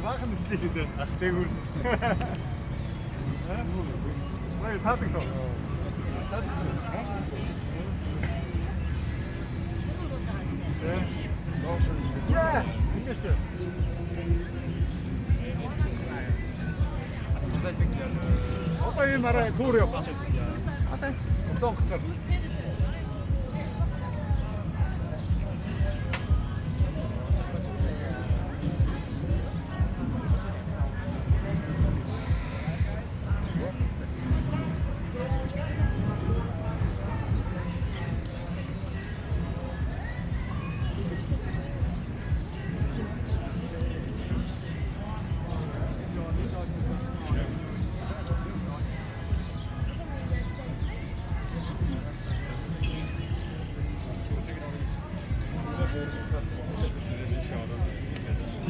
Баахан нэслээ шүү дээ. Ах дээгүүр. Май таадаг тоо. Яа, ингэсэн. Одоо юм арай тур явах. Одоо сонгоцоор.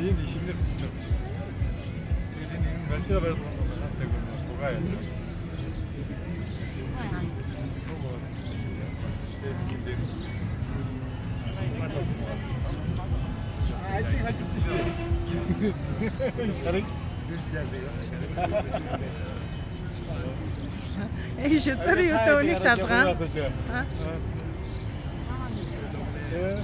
Тийм ишигнэр бисч байна. Тэгээд энэ барьцаа барьж байгаа насаг угаа яаж вэ? Айдын хачсан шүү дээ. Шарик бисляасаа. Шүтэр юу төвнийг шалган. Э